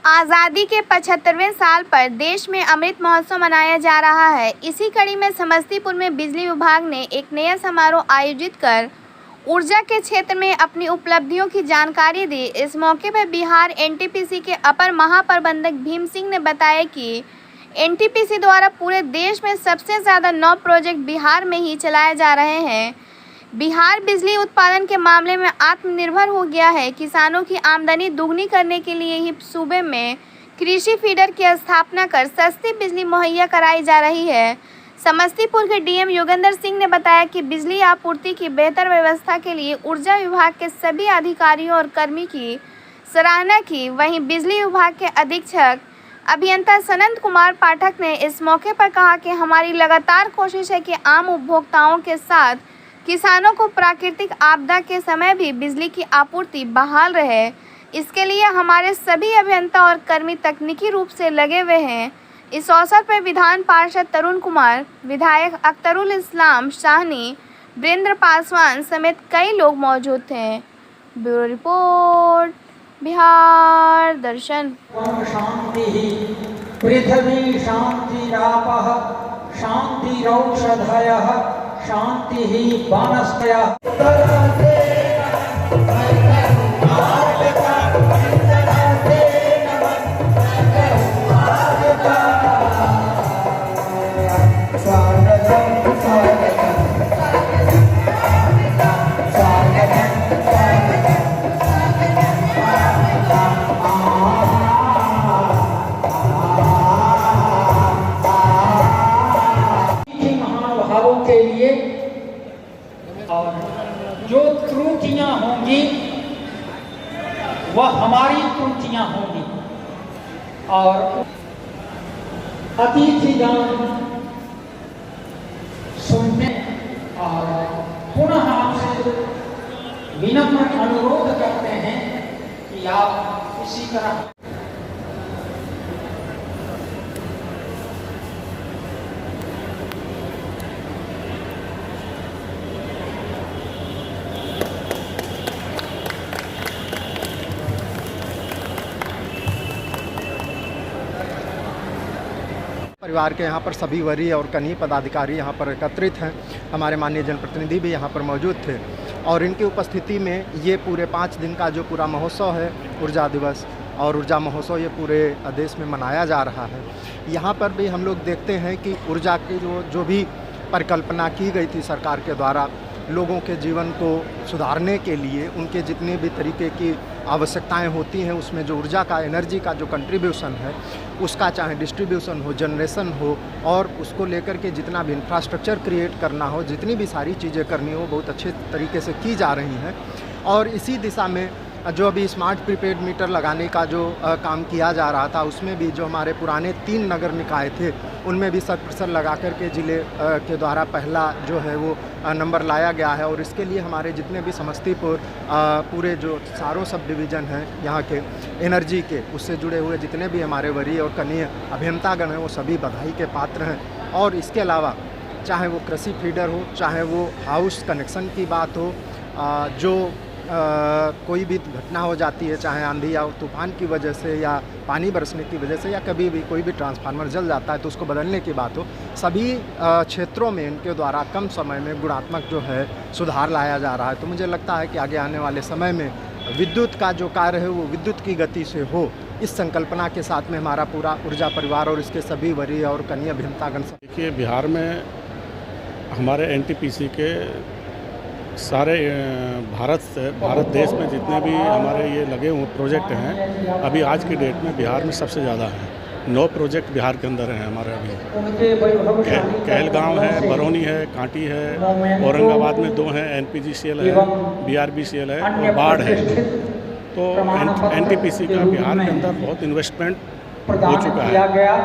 आज़ादी के 75वें साल पर देश में अमृत महोत्सव मनाया जा रहा है। इसी कड़ी में समस्तीपुर में बिजली विभाग ने एक नया समारोह आयोजित कर ऊर्जा के क्षेत्र में अपनी उपलब्धियों की जानकारी दी। इस मौके पर बिहार एनटीपीसी के अपर महाप्रबंधक भीम सिंह ने बताया कि एनटीपीसी द्वारा पूरे देश में सबसे ज़्यादा 9 प्रोजेक्ट बिहार में ही चलाए जा रहे हैं। बिहार बिजली उत्पादन के मामले में आत्मनिर्भर हो गया है। किसानों की आमदनी दोगुनी करने के लिए ही सूबे में कृषि फीडर की स्थापना कर सस्ती बिजली मुहैया कराई जा रही है। समस्तीपुर के डीएम योगेंद्र सिंह ने बताया कि बिजली आपूर्ति की बेहतर व्यवस्था के लिए ऊर्जा विभाग के सभी अधिकारियों और कर्मी की सराहना की। वहीं बिजली विभाग के अधीक्षक अभियंता सनंद कुमार पाठक ने इस मौके पर कहा कि हमारी लगातार कोशिश है कि आम उपभोक्ताओं के साथ किसानों को प्राकृतिक आपदा के समय भी बिजली की आपूर्ति बहाल रहे। इसके लिए हमारे सभी अभियंता और कर्मी तकनीकी रूप से लगे हुए हैं। इस अवसर पर विधान पार्षद तरुण कुमार, विधायक अख्तरुल इस्लाम शाहनी, वीरेंद्र पासवान समेत कई लोग मौजूद थे। ब्यूरो रिपोर्ट, बिहार दर्शन। शांति पृथ्वी शांतिरापः शांतिरौषधयः शांति वनस्पतयः। महानुभावों के लिए और जो त्रुटियां होंगी वह हमारी त्रुटियां होंगी और अतिथिगण सुनने और पुनः आपसे विनम्र अनुरोध करते हैं कि आप इसी तरह परिवार के यहाँ पर सभी वरीय और कनीय पदाधिकारी यहाँ पर एकत्रित हैं। हमारे माननीय जनप्रतिनिधि भी यहाँ पर मौजूद थे और इनकी उपस्थिति में ये पूरे 5 दिन का जो पूरा महोत्सव है, ऊर्जा दिवस और ऊर्जा महोत्सव, ये पूरे देश में मनाया जा रहा है। यहाँ पर भी हम लोग देखते हैं कि ऊर्जा की जो भी परिकल्पना की गई थी सरकार के द्वारा लोगों के जीवन को सुधारने के लिए, उनके जितने भी तरीके की आवश्यकताएं होती हैं उसमें जो ऊर्जा का, एनर्जी का जो कंट्रीब्यूशन है उसका, चाहे डिस्ट्रीब्यूशन हो, जनरेशन हो और उसको लेकर के जितना भी इंफ्रास्ट्रक्चर क्रिएट करना हो, जितनी भी सारी चीज़ें करनी हो, बहुत अच्छे तरीके से की जा रही हैं। और इसी दिशा में जो अभी स्मार्ट प्रीपेड मीटर लगाने का जो काम किया जा रहा था, उसमें भी जो हमारे पुराने 3 नगर निकाय थे उनमें भी 100% लगा करके ज़िले के द्वारा पहला जो है वो नंबर लाया गया है। और इसके लिए हमारे जितने भी समस्तीपुर पूरे जो चारों सब डिवीज़न हैं यहाँ के एनर्जी के, उससे जुड़े हुए जितने भी हमारे वरीय और कनीय अभियंतागण हैं वो सभी बधाई के पात्र हैं। और इसके अलावा चाहे वो कृषि फीडर हो, चाहे वो हाउस कनेक्शन की बात हो, जो कोई भी घटना हो जाती है, चाहे आंधी या तूफान की वजह से या पानी बरसने की वजह से या कभी भी कोई भी ट्रांसफार्मर जल जाता है तो उसको बदलने की बात हो, सभी क्षेत्रों में इनके द्वारा कम समय में गुणात्मक जो है सुधार लाया जा रहा है। तो मुझे लगता है कि आगे आने वाले समय में विद्युत का जो कार्य है वो विद्युत की गति से हो, इस संकल्पना के साथ में हमारा पूरा ऊर्जा परिवार और इसके सभी वरीय और कनीय अभियंतागण। देखिए, बिहार में हमारे एनटीपीसी के सारे भारत देश में जितने भी हमारे ये लगे हुए प्रोजेक्ट हैं, अभी आज की डेट में बिहार में सबसे ज़्यादा हैं। 9 प्रोजेक्ट बिहार के अंदर हैं हमारे अभी। कहलगांव है, बरौनी है, कांटी है, औरंगाबाद में 2 हैं, एनपीजीसीएल है, बीआरबीसीएल है और बाढ़ है। तो एनटीपीसी का बिहार के अंदर बहुत इन्वेस्टमेंट हो चुका है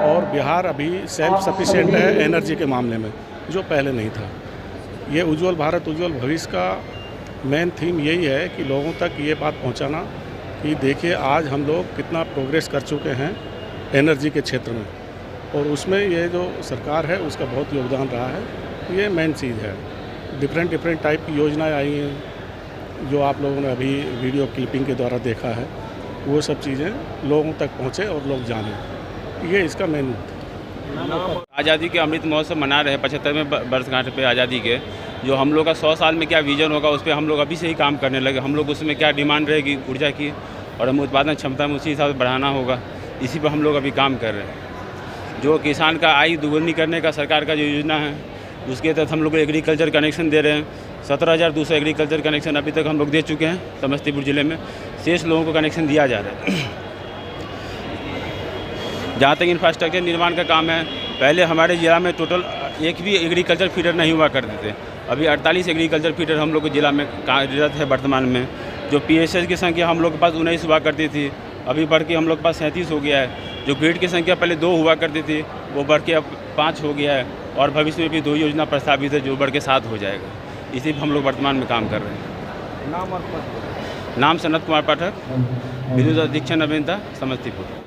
और बिहार अभी सेल्फ सफिशिएंट है एनर्जी के मामले में, जो पहले नहीं था। ये उज्ज्वल भारत उज्ज्वल भविष्य का मेन थीम यही है कि लोगों तक ये बात पहुंचाना कि देखिए आज हम लोग कितना प्रोग्रेस कर चुके हैं एनर्जी के क्षेत्र में, और उसमें ये जो सरकार है उसका बहुत योगदान रहा है। ये मेन चीज़ है। डिफरेंट टाइप की योजनाएं आई हैं जो आप लोगों ने अभी वीडियो क्लिपिंग के द्वारा देखा है। वो सब चीज़ें लोगों तक पहुँचे और लोग जानें, ये इसका मेन। आज़ादी के अमृत महोत्सव मना रहे 75वें वर्षगांठ पे आज़ादी के, जो हम लोग का 100 साल में क्या विजन होगा उस पर हम लोग अभी से ही काम करने लगे। हम लोग उसमें क्या डिमांड रहेगी ऊर्जा की, और हम उत्पादन क्षमता में उसी हिसाब से बढ़ाना होगा, इसी पर हम लोग अभी काम कर रहे हैं। जो किसान का आय दोगुनी करने का सरकार का जो योजना है उसके तहत हम लोग एग्रीकल्चर कनेक्शन दे रहे हैं। 17,200 एग्रीकल्चर कनेक्शन अभी तक हम लोग दे चुके हैं समस्तीपुर ज़िले में, शेष लोगों को कनेक्शन दिया जा रहा है। जहाँ तक इंफ्रास्ट्रक्चर निर्माण का काम है, पहले हमारे ज़िला में टोटल एक भी एग्रीकल्चर फीडर नहीं हुआ करते थे। अभी 48 एग्रीकल्चर फीडर हम लोग के ज़िला में कार्यरत है वर्तमान में। जो PSS की संख्या हम लोग के पास 19 हुआ करती थी, अभी बढ़ के हम लोग के पास 37 हो गया है। जो ग्रिड की संख्या पहले 2 हुआ करती थी वो बढ़ के अब 5 हो गया है, और भविष्य में भी 2 योजना प्रस्तावित है जो बढ़ के 7 हो जाएगा। इसी पर हम लोग वर्तमान में काम कर रहे हैं। नाम सनत कुमार पाठक, विद्युत अधीक्षण अभियंता समस्तीपुर।